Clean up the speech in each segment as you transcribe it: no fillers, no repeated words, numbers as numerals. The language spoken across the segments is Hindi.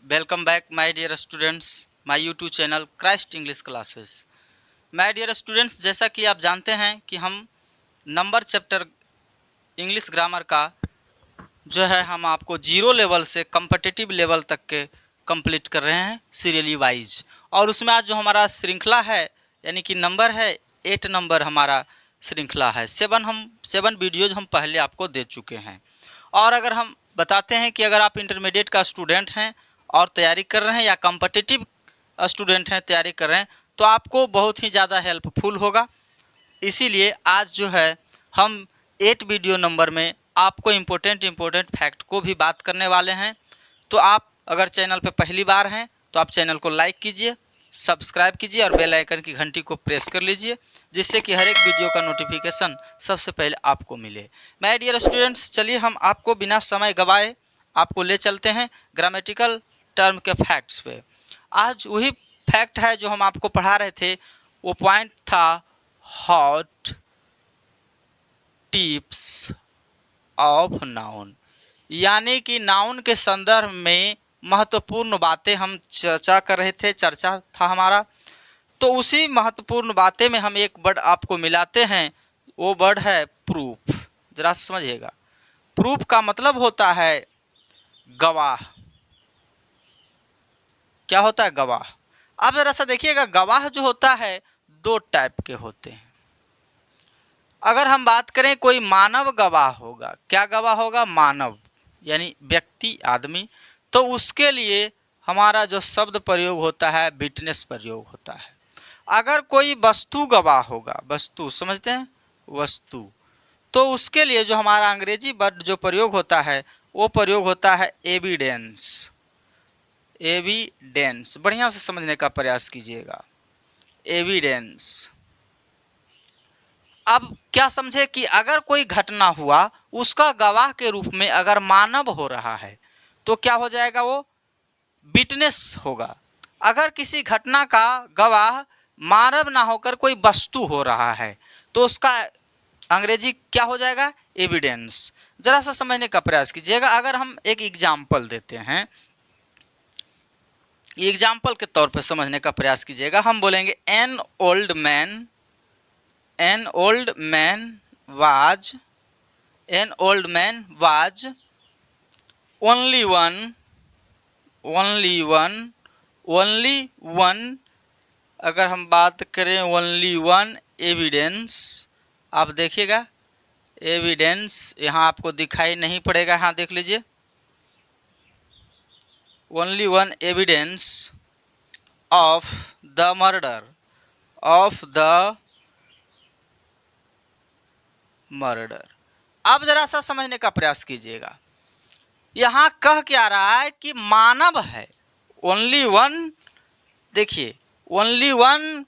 Welcome back my dear students, my YouTube channel Christ English classes. My dear students, जैसा कि आप जानते हैं कि हम नंबर चैप्टर इंग्लिश ग्रामर का जो है हम आपको जीरो लेवल से कम्पिटिटिव लेवल तक के कंप्लीट कर रहे हैं सीरियली वाइज। और उसमें आज जो हमारा श्रृंखला है यानी कि नंबर है 8 नंबर हमारा श्रृंखला है। 7 वीडियोज हम पहले आपको दे चुके हैं। और अगर हम बताते हैं कि अगर आप इंटरमीडिएट का स्टूडेंट हैं और तैयारी कर रहे हैं या कॉम्पिटिटिव स्टूडेंट हैं तैयारी कर रहे हैं तो आपको बहुत ही ज़्यादा हेल्पफुल होगा। इसीलिए आज जो है हम 8 वीडियो नंबर में आपको इम्पोर्टेंट फैक्ट को भी बात करने वाले हैं। तो आप अगर चैनल पे पहली बार हैं तो आप चैनल को लाइक कीजिए, सब्सक्राइब कीजिए और बेल आइकन की घंटी को प्रेस कर लीजिए, जिससे कि हर एक वीडियो का नोटिफिकेशन सबसे पहले आपको मिले। माय डियर स्टूडेंट्स, चलिए हम आपको बिना समय गवाए आपको ले चलते हैं ग्रामेटिकल टर्म के फैक्ट्स पे। आज वही फैक्ट है जो हम आपको पढ़ा रहे थे। वो पॉइंट था हॉट टिप्स ऑफ नाउन, यानी कि नाउन के संदर्भ में महत्वपूर्ण बातें हम चर्चा कर रहे थे, चर्चा था हमारा। तो उसी महत्वपूर्ण बातें में हम एक वर्ड आपको मिलाते हैं, वो वर्ड है प्रूफ। जरा समझिएगा, प्रूफ का मतलब होता है गवाह। क्या होता है? गवाह। अब जरा सा देखिएगा, गवाह जो होता है दो टाइप के होते हैं। अगर हम बात करें कोई मानव गवाह होगा, क्या गवाह होगा? मानव यानी व्यक्ति, आदमी। तो उसके लिए हमारा जो शब्द प्रयोग होता है विटनेस प्रयोग होता है। अगर कोई वस्तु गवाह होगा, वस्तु समझते हैं, वस्तु, तो उसके लिए जो हमारा अंग्रेजी वर्ड जो प्रयोग होता है वो प्रयोग होता है एविडेंस। एविडेंस बढ़िया से समझने का प्रयास कीजिएगा, एविडेंस। अब क्या समझे कि अगर कोई घटना हुआ उसका गवाह के रूप में अगर मानव हो रहा है तो क्या हो जाएगा? वो विटनेस होगा। अगर किसी घटना का गवाह मानव ना होकर कोई वस्तु हो रहा है तो उसका अंग्रेजी क्या हो जाएगा? एविडेंस। जरा सा समझने का प्रयास कीजिएगा। अगर हम एक एग्जाम्पल देते हैं, एग्जाम्पल के तौर पर समझने का प्रयास कीजिएगा। हम बोलेंगे an old man was only one। अगर हम बात करें only one एविडेंस, आप देखिएगा एविडेंस यहाँ आपको दिखाई नहीं पड़ेगा, यहाँ देख लीजिए only one evidence of the murder. अब जरा सा समझने का प्रयास कीजिएगा, यहाँ कह क्या रहा है कि मानव है, ओनली वन। देखिए ओनली वन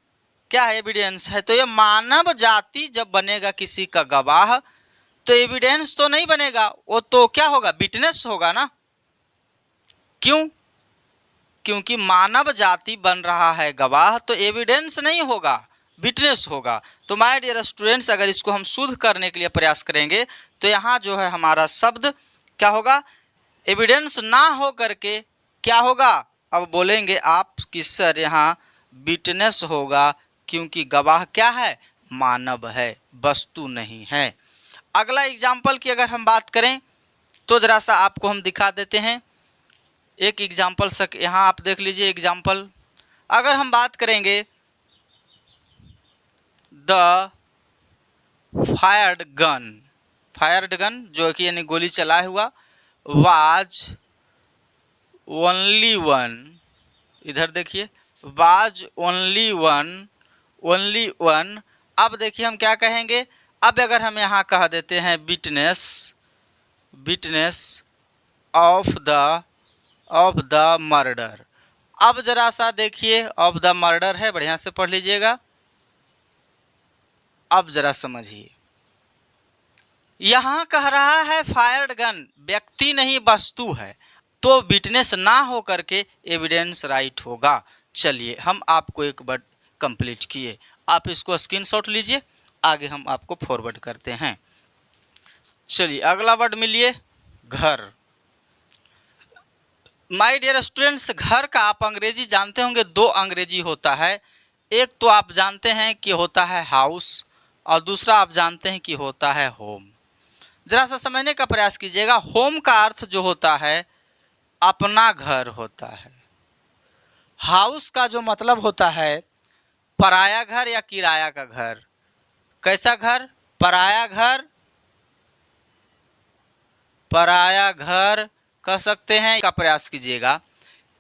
क्या है? एविडेंस है। तो ये मानव जाति जब बनेगा किसी का गवाह तो एविडेंस तो नहीं बनेगा, वो तो क्या होगा? विटनेस होगा ना। क्यों? क्योंकि मानव जाति बन रहा है गवाह, तो एविडेंस नहीं होगा, विटनेस होगा। तो माय डियर स्टूडेंट्स, अगर इसको हम शुद्ध करने के लिए प्रयास करेंगे तो यहाँ जो है हमारा शब्द क्या होगा? एविडेंस ना हो करके क्या होगा? अब बोलेंगे आप कि सर यहाँ विटनेस होगा, क्योंकि गवाह क्या है? मानव है, वस्तु नहीं है। अगला एग्जाम्पल की अगर हम बात करें तो जरा सा आपको हम दिखा देते हैं एक एग्जाम्पल। यहाँ आप देख लीजिए एग्जाम्पल। अगर हम बात करेंगे द फायर्ड गन जो कि यानी गोली चलाया हुआ, वाज ओनली वन। इधर देखिए, वाज ओनली वन। अब देखिए हम क्या कहेंगे? अब अगर हम यहाँ कह देते हैं विटनेस ऑफ द मर्डर। अब जरा सा देखिए, ऑफ द मर्डर है, बढ़िया से पढ़ लीजिएगा। अब जरा समझिए, यहाँ कह रहा है फायर्ड गन, व्यक्ति नहीं वस्तु है, तो विटनेस ना हो करके एविडेंस राइट होगा। चलिए हम आपको एक वर्ड कंप्लीट किए, आप इसको स्क्रीनशॉट लीजिए, आगे हम आपको फॉरवर्ड करते हैं। चलिए अगला वर्ड मिलिए, घर। माय डियर स्टूडेंट्स, घर का आप अंग्रेजी जानते होंगे, दो अंग्रेजी होता है। एक तो आप जानते हैं कि होता है हाउस, और दूसरा आप जानते हैं कि होता है होम। जरा सा समझने का प्रयास कीजिएगा। होम का अर्थ जो होता है अपना घर होता है। हाउस का जो मतलब होता है पराया घर या किराया का घर। कैसा घर? पराया घर, पराया घर कह सकते हैं। का प्रयास कीजिएगा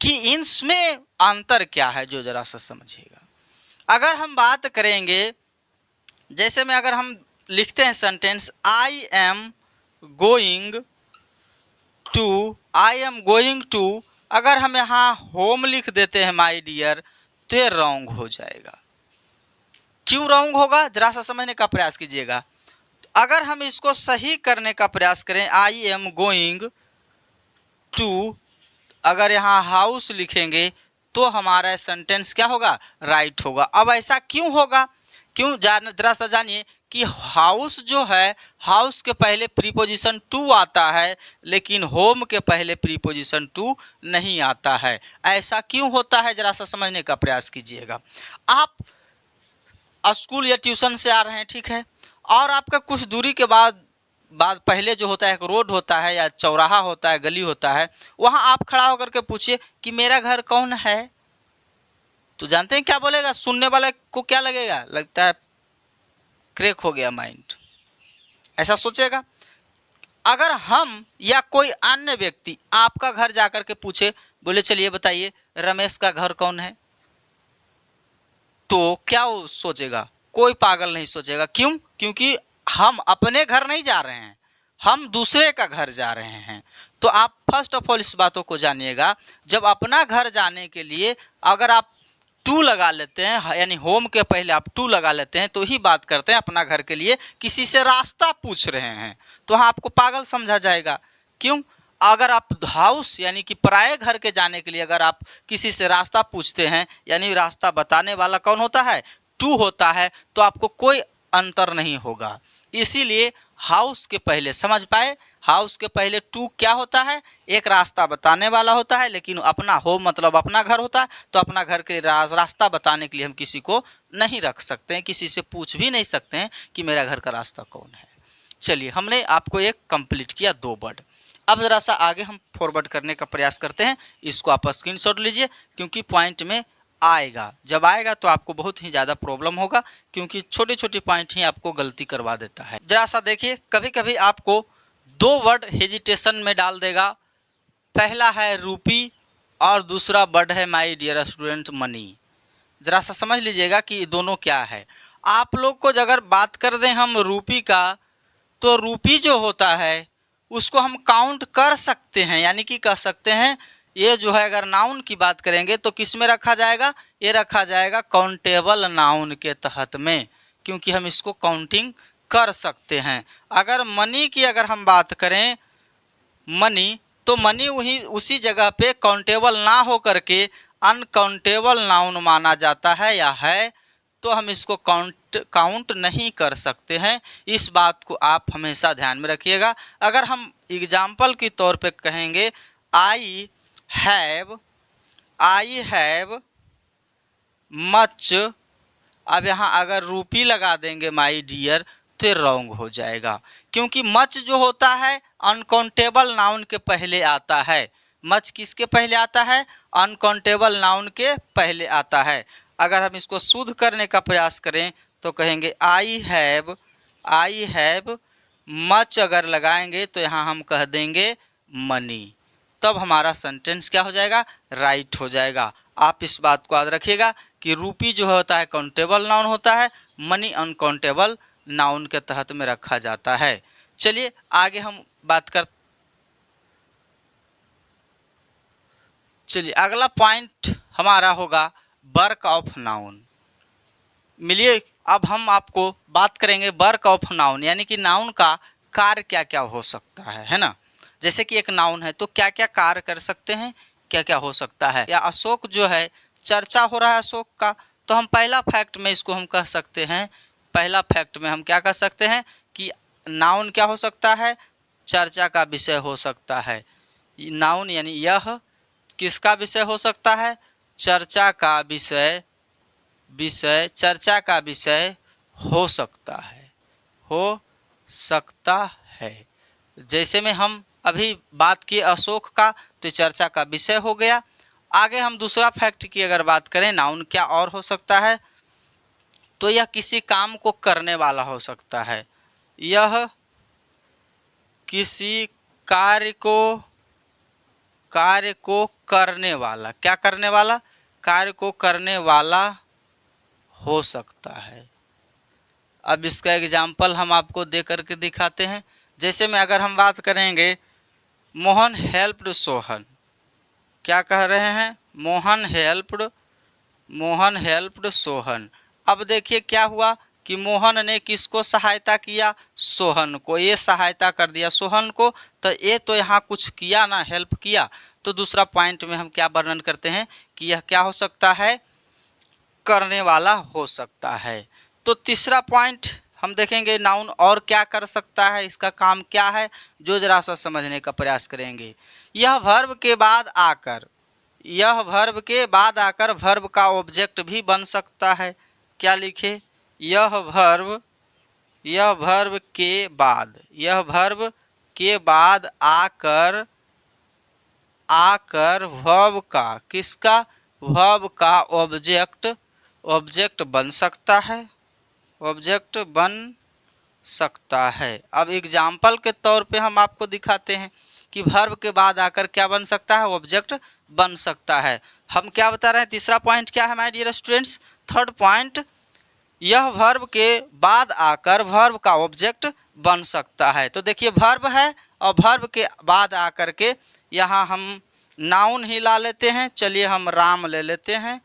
कि इनमें अंतर क्या है, जो जरा सा समझिएगा। अगर हम बात करेंगे, जैसे में अगर हम लिखते हैं sentence I am going to, अगर हम यहाँ होम लिख देते हैं माय डियर, तो ये रॉन्ग हो जाएगा। क्यों रॉन्ग होगा, जरा सा समझने का प्रयास कीजिएगा। अगर हम इसको सही करने का प्रयास करें, आई एम गोइंग टू, अगर यहाँ हाउस लिखेंगे तो हमारा सेंटेंस क्या होगा? राइट होगा। अब ऐसा क्यों होगा? क्यों? जरा सा जानिए कि हाउस जो है, हाउस के पहले प्रीपोजिशन टू आता है, लेकिन होम के पहले प्रीपोजिशन टू नहीं आता है। ऐसा क्यों होता है, जरा सा समझने का प्रयास कीजिएगा। आप स्कूल या ट्यूशन से आ रहे हैं, ठीक है, और आपका कुछ दूरी के बाद पहले जो होता है एक रोड होता है या चौराहा होता है, गली होता है, वहां आप खड़ा होकर के पूछिए कि मेरा घर कौन है, तो जानते हैं क्या बोलेगा? सुनने वाले को क्या लगेगा? लगता है क्रैक हो गया माइंड, ऐसा सोचेगा। अगर हम या कोई अन्य व्यक्ति आपका घर जाकर के पूछे, बोले चलिए बताइए रमेश का घर कौन है, तो क्या वो सोचेगा? कोई पागल नहीं सोचेगा। क्यों? क्योंकि हम अपने घर नहीं जा रहे हैं, हम दूसरे का घर जा रहे हैं। तो आप फर्स्ट ऑफ ऑल इस बातों को जानिएगा। जब अपना घर जाने के लिए अगर आप टू लगा लेते हैं, यानी होम के पहले आप टू लगा लेते हैं, तो ही बात करते हैं अपना घर के लिए किसी से रास्ता पूछ रहे हैं, तो हाँ आपको पागल समझा जाएगा। क्यों? अगर आप हाउस यानी कि पराये घर के जाने के लिए अगर आप किसी से रास्ता पूछते हैं, यानी रास्ता बताने वाला कौन होता है? टू होता है, तो आपको कोई अंतर नहीं होगा। इसीलिए हाउस के पहले, समझ पाए, हाउस के पहले टू क्या होता है? एक रास्ता बताने वाला होता है, लेकिन अपना होम मतलब अपना घर होता है, तो अपना घर के लिए रास्ता बताने के लिए हम किसी को नहीं रख सकते हैं, किसी से पूछ भी नहीं सकते हैं कि मेरा घर का रास्ता कौन है। चलिए, हमने आपको एक कंप्लीट किया, दो वर्ड। अब जरा सा आगे हम फॉरवर्ड करने का प्रयास करते हैं। इसको आप स्क्रीनशॉट लीजिए, क्योंकि पॉइंट में आएगा। जब आएगा तो आपको बहुत ही ज़्यादा प्रॉब्लम होगा, क्योंकि छोटे छोटे पॉइंट ही आपको गलती करवा देता है। जरा सा देखिए, कभी कभी आपको दो वर्ड हेजिटेशन में डाल देगा। पहला है रूपी और दूसरा वर्ड है माय डियर स्टूडेंट मनी। जरा सा समझ लीजिएगा कि दोनों क्या है। आप लोग को अगर बात कर दें हम रूपी का, तो रूपी जो होता है उसको हम काउंट कर सकते हैं, यानी कि कह सकते हैं ये जो है, अगर नाउन की बात करेंगे तो किस में रखा जाएगा? ये रखा जाएगा काउंटेबल नाउन के तहत में, क्योंकि हम इसको काउंटिंग कर सकते हैं। अगर मनी की अगर हम बात करें, मनी, तो मनी वही उसी जगह पे काउंटेबल ना हो करके अनकाउंटेबल नाउन माना जाता है या है, तो हम इसको काउंट नहीं कर सकते हैं। इस बात को आप हमेशा ध्यान में रखिएगा। अगर हम एग्जाम्पल के तौर पे कहेंगे आई हैव मच, अब यहाँ अगर रूपी लगा देंगे माय डियर, तो रॉन्ग हो जाएगा, क्योंकि मच जो होता है अनकाउंटेबल नाउन के पहले आता है। मच किसके पहले आता है? अनकाउंटेबल नाउन के पहले आता है। अगर हम इसको शुद्ध करने का प्रयास करें तो कहेंगे आई हैव मच, अगर लगाएंगे तो यहाँ हम कह देंगे मनी, तब हमारा सेंटेंस क्या हो जाएगा? राइट हो जाएगा। आप इस बात को याद रखिएगा कि रूपी जो होता है काउंटेबल नाउन होता है, मनी अनकाउंटेबल नाउन के तहत में रखा जाता है। चलिए आगे हम बात करते। चलिए अगला पॉइंट हमारा होगा वर्क ऑफ नाउन। मिलिए, अब हम आपको बात करेंगे वर्क ऑफ नाउन, यानी कि नाउन का कार्य क्या क्या हो सकता है ना। जैसे कि एक नाउन है तो क्या क्या कार्य कर सकते हैं, क्या क्या हो सकता है। या अशोक जो है, चर्चा हो रहा है अशोक का, तो हम पहला फैक्ट में इसको हम कह सकते हैं, पहला फैक्ट में हम क्या कह सकते हैं कि नाउन क्या हो सकता है? चर्चा का विषय हो सकता है। नाउन यानी यह किसका विषय हो सकता है? चर्चा का विषय चर्चा का विषय हो सकता है, हो सकता है। जैसे में हम अभी बात किए अशोक का, तो चर्चा का विषय हो गया। आगे हम दूसरा फैक्ट की अगर बात करें, नाउन क्या और हो सकता है, तो यह किसी काम को करने वाला हो सकता है। यह किसी कार्य को करने वाला, क्या करने वाला? कार्य को करने वाला हो सकता है। अब इसका एग्जाम्पल हम आपको दे करके दिखाते हैं। जैसे में अगर हम बात करेंगे, मोहन हेल्प्ड सोहन, क्या कह रहे हैं? मोहन हेल्प्ड सोहन। अब देखिए क्या हुआ कि मोहन ने किसको सहायता किया? सोहन को। ये सहायता कर दिया सोहन को, तो ये तो यहाँ कुछ किया ना, हेल्प किया। तो दूसरा पॉइंट में हम क्या वर्णन करते हैं कि यह क्या हो सकता है? करने वाला हो सकता है। तो तीसरा पॉइंट हम देखेंगे, नाउन और क्या कर सकता है, इसका काम क्या है, जो जरा सा समझने का प्रयास करेंगे। यह वर्ब के बाद आकर वर्ब का ऑब्जेक्ट भी बन सकता है। क्या लिखे? यह वर्ब के बाद आकर वर्ब का, किसका? वर्ब का ऑब्जेक्ट बन सकता है। अब एग्जाम्पल के तौर पे हम आपको दिखाते हैं कि वर्ब के बाद आकर क्या बन सकता है? ऑब्जेक्ट बन सकता है। हम क्या बता रहे हैं? तीसरा पॉइंट क्या है my dear students? Third point, यह वर्ब के बाद आकर वर्ब का ऑब्जेक्ट बन सकता है। तो देखिए वर्ब है और वर्ब के बाद आकर के यहाँ हम नाउन ही ला लेते हैं। चलिए हम राम ले लेते हैं।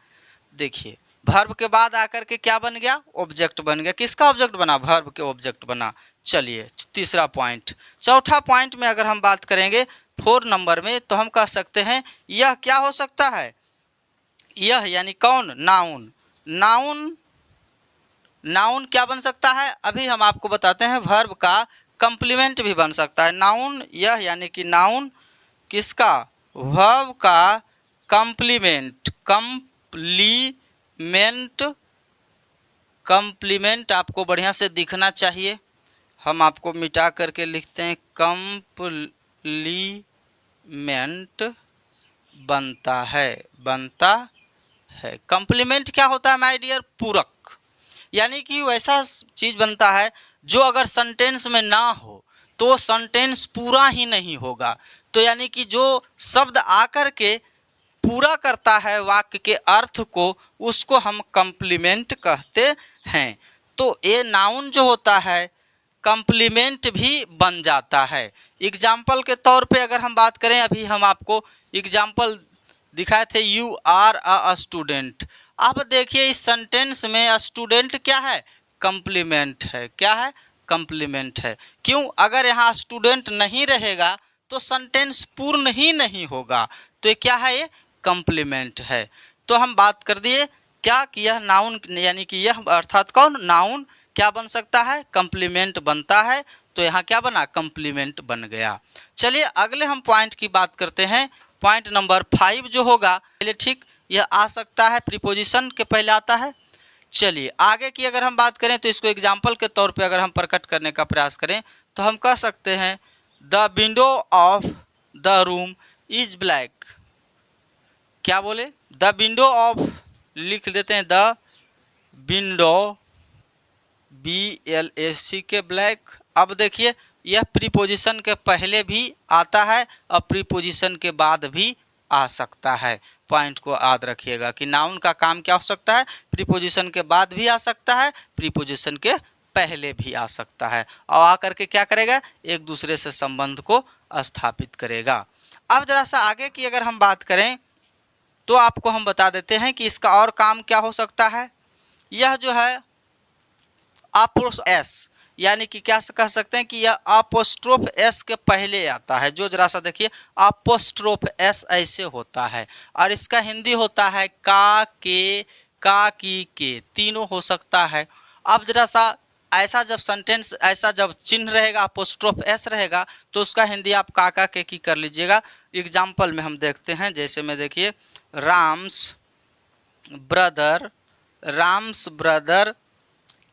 देखिए वर्ब के बाद आकर के क्या बन गया? ऑब्जेक्ट बन गया। किसका ऑब्जेक्ट बना? वर्ब के ऑब्जेक्ट बना। चलिए तीसरा पॉइंट। चौथा पॉइंट में अगर हम बात करेंगे 4 नंबर में, तो हम कह सकते हैं यह क्या हो सकता है? यह यानी कौन? नाउन क्या बन सकता है? अभी हम आपको बताते हैं, वर्ब का कंप्लीमेंट भी बन सकता है। नाउन, यह यानी कि नाउन किसका? वर्ब का कंप्लीमेंट आपको बढ़िया से दिखना चाहिए। हम आपको मिटा करके लिखते हैं, कंप्लीमेंट बनता है। कंप्लीमेंट क्या होता है माय डियर? पूरक। यानी कि वैसा चीज बनता है जो अगर सेंटेंस में ना हो तो सेंटेंस पूरा ही नहीं होगा। तो यानी कि जो शब्द आकर के पूरा करता है वाक्य के अर्थ को, उसको हम कंप्लीमेंट कहते हैं। तो ये नाउन जो होता है कंप्लीमेंट भी बन जाता है। एग्जाम्पल के तौर पे अगर हम बात करें, अभी हम आपको एग्जाम्पल दिखाए थे, यू आर अ स्टूडेंट। अब देखिए इस सेंटेंस में स्टूडेंट क्या है? कंप्लीमेंट है। क्या है? कंप्लीमेंट है। क्यों? अगर यहाँ स्टूडेंट नहीं रहेगा तो सेंटेंस पूर्ण ही नहीं होगा। तो ये क्या है? ये कंप्लीमेंट है। तो हम बात कर दिए क्या कि यह नाउन, यानी कि यह अर्थात कौन? नाउन क्या बन सकता है? कंप्लीमेंट बनता है। तो यहाँ क्या बना? कंप्लीमेंट बन गया। चलिए अगले हम पॉइंट की बात करते हैं। पॉइंट नंबर 5 जो होगा, चलिए ठीक, यह आ सकता है प्रीपोजिशन के पहले आता है। चलिए आगे की अगर हम बात करें, तो इसको एग्जाम्पल के तौर पे अगर हम प्रकट करने का प्रयास करें, तो हम कह सकते हैं the window of the room is black. क्या बोले? द विंडो ऑफ, लिख देते हैं द विंडो, BLAC के ब्लैक। अब देखिए यह प्रीपोजिशन के पहले भी आता है और प्रीपोजिशन के बाद भी आ सकता है। पॉइंट को याद रखिएगा कि नाउन का काम क्या हो सकता है? प्रीपोजिशन के बाद भी आ सकता है, प्रीपोजिशन के पहले भी आ सकता है, और आकर के क्या करेगा? एक दूसरे से संबंध को स्थापित करेगा। अब जरा सा आगे की अगर हम बात करें, तो आपको हम बता देते हैं कि इसका और काम क्या हो सकता है। यह जो है अपोस्ट्रोफ एस, यानी कि क्या कह सकते हैं कि यह अपोस्ट्रोफ एस के पहले आता है। जो जरा सा देखिए, अपोस्ट्रोफ एस ऐसे होता है, और इसका हिंदी होता है का, के, का, की, के, तीनों हो सकता है। अब जरा सा ऐसा जब सेंटेंस, ऐसा जब चिन्ह रहेगा, अपोस्ट्रोफ एस रहेगा, तो उसका हिंदी आप काका के की कर लीजिएगा। एग्जाम्पल में हम देखते हैं, जैसे में देखिए Ram's brother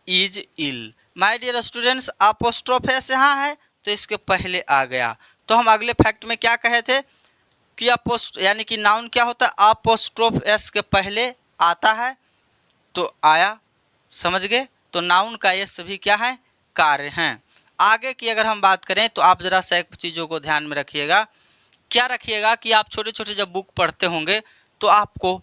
is ill. My dear students, apostrophe S यहाँ है तो इसके पहले आ गया। तो हम अगले फैक्ट में क्या कहे थे कि यानी कि नाउन क्या होता है, अपोस्ट्रोफ एस के पहले आता है तो आया, समझ गए। तो नाउन का ये सभी क्या है, कार्य हैं। आगे की अगर हम बात करें तो आप जरा सा एक चीज़ों को ध्यान में रखिएगा। क्या रखिएगा कि आप छोटे छोटे जब बुक पढ़ते होंगे तो आपको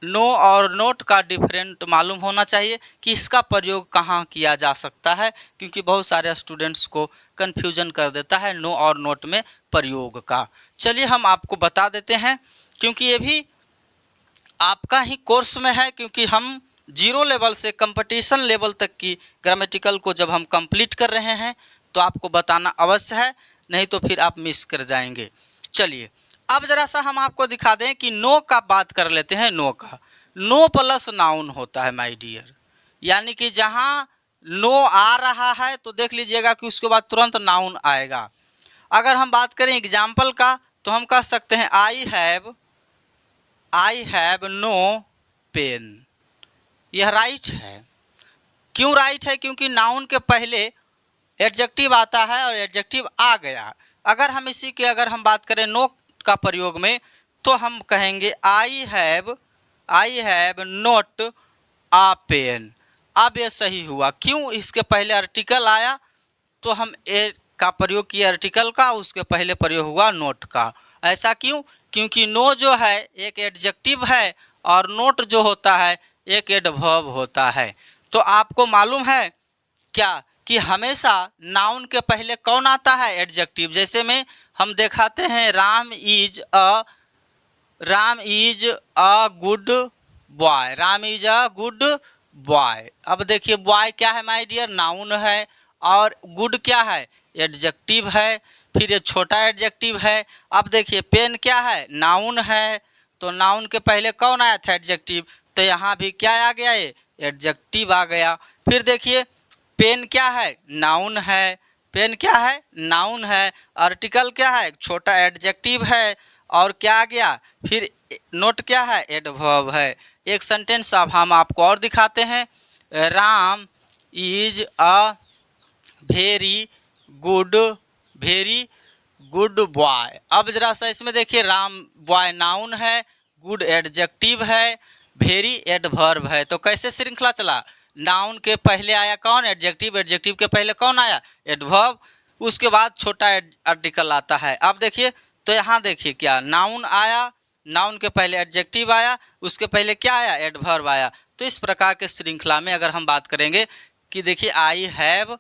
नो और नोट का डिफरेंट मालूम होना चाहिए कि इसका प्रयोग कहाँ किया जा सकता है, क्योंकि बहुत सारे स्टूडेंट्स को कन्फ्यूजन कर देता है नो और नोट में प्रयोग का। चलिए हम आपको बता देते हैं, क्योंकि ये भी आपका ही कोर्स में है, क्योंकि हम 0 लेवल से कंपटीशन लेवल तक की ग्रामेटिकल को जब हम कंप्लीट कर रहे हैं तो आपको बताना अवश्य है, नहीं तो फिर आप मिस कर जाएंगे। चलिए अब जरा सा हम आपको दिखा दें कि नो का बात कर लेते हैं। नो का नो प्लस नाउन होता है माय डियर, यानी कि जहां नो आ रहा है तो देख लीजिएगा कि उसके बाद तुरंत नाउन आएगा। अगर हम बात करें एग्जाम्पल का तो हम कह सकते हैं आई हैव नो पेन। यह राइट है। क्यों राइट है, क्योंकि नाउन के पहले एडजेक्टिव आता है और एडजेक्टिव आ गया। अगर हम इसी के अगर हम बात करें नो का प्रयोग में तो हम कहेंगे I have not a pen. अब ये सही हुआ, क्यों, इसके पहले आर्टिकल आया तो हम ए का प्रयोग किया आर्टिकल का, उसके पहले प्रयोग हुआ नोट का। ऐसा क्यों, क्योंकि नो जो है एक एडजेक्टिव है और नोट जो होता है एक एडवर्ब होता है। तो आपको मालूम है क्या कि हमेशा नाउन के पहले कौन आता है, एडजेक्टिव। जैसे में हम दिखाते हैं Ram is a good boy, Ram is a good boy. अब देखिए बॉय क्या है माय डियर, नाउन है, और गुड क्या है, एडजेक्टिव है, फिर ये छोटा एडजेक्टिव है। अब देखिए पेन क्या है, नाउन है, तो नाउन के पहले कौन आया था, एडजेक्टिव, तो यहाँ भी क्या आ गया, ये एडजेक्टिव आ गया। फिर देखिए पेन क्या है, नाउन है, पेन क्या है, नाउन है, आर्टिकल क्या है, छोटा एडजेक्टिव है, और क्या आ गया, फिर नोट क्या है, एडवर्ब है। एक सेंटेंस अब हम आपको और दिखाते हैं, Ram is a very good boy. अब जरा सा इसमें देखिए राम बॉय नाउन है, गुड एडजेक्टिव है, वेरी एडवर्ब है। तो कैसे श्रृंखला चला, नाउन के पहले आया कौन, एडजेक्टिव, एडजेक्टिव के पहले कौन आया, एडवर्ब, उसके बाद छोटा आर्टिकल आता है। अब देखिए तो यहाँ देखिए क्या, नाउन आया, नाउन के पहले एडजेक्टिव आया, उसके पहले क्या आया, एडवर्ब आया। तो इस प्रकार के श्रृंखला में अगर हम बात करेंगे कि देखिए आई हैव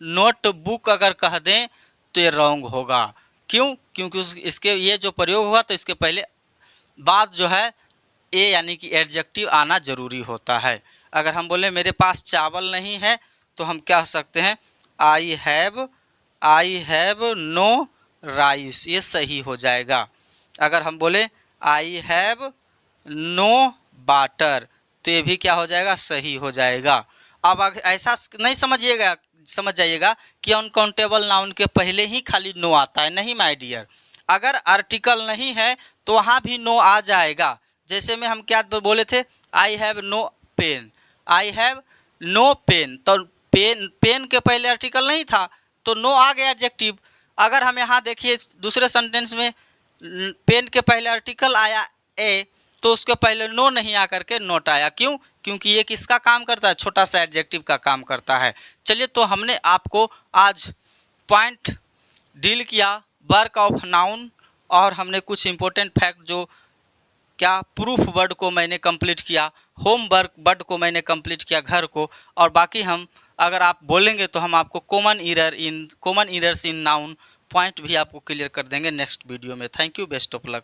नोट बुक अगर कह दें तो ये रॉन्ग होगा। क्यों, क्योंकि इसके ये जो प्रयोग हुआ तो इसके पहले बात जो है ए यानी कि एडजेक्टिव आना जरूरी होता है। अगर हम बोले मेरे पास चावल नहीं है तो हम कह सकते हैं आई हैव नो राइस, ये सही हो जाएगा। अगर हम बोले आई हैव नो वाटर तो ये भी क्या हो जाएगा, सही हो जाएगा। अब ऐसा नहीं समझ जाइएगा कि अनकाउंटेबल नाउन के पहले ही खाली नो आता है, नहीं माय डियर। अगर आर्टिकल नहीं है तो वहाँ भी नो आ जाएगा। जैसे में हम क्या बोले थे, आई हैव नो पेन, तो पेन के पहले आर्टिकल नहीं था तो नो आ गया एडजेक्टिव। अगर हम यहाँ देखिए दूसरे सेंटेंस में पेन के पहले आर्टिकल आया ए, तो उसके पहले नो नहीं आकर के नोट आया। क्यों, क्योंकि ये किसका काम करता है, छोटा सा एडजेक्टिव का काम करता है। चलिए तो हमने आपको आज पॉइंट डील किया वर्क ऑफ नाउन, और हमने कुछ इंपॉर्टेंट फैक्ट जो क्या प्रूफ वर्ड को मैंने कंप्लीट किया, होमवर्क वर्ड को मैंने कंप्लीट किया घर को, और बाकी हम अगर आप बोलेंगे तो हम आपको कॉमन इरर्स इन नाउन पॉइंट भी आपको क्लियर कर देंगे नेक्स्ट वीडियो में। Thank you, best of luck.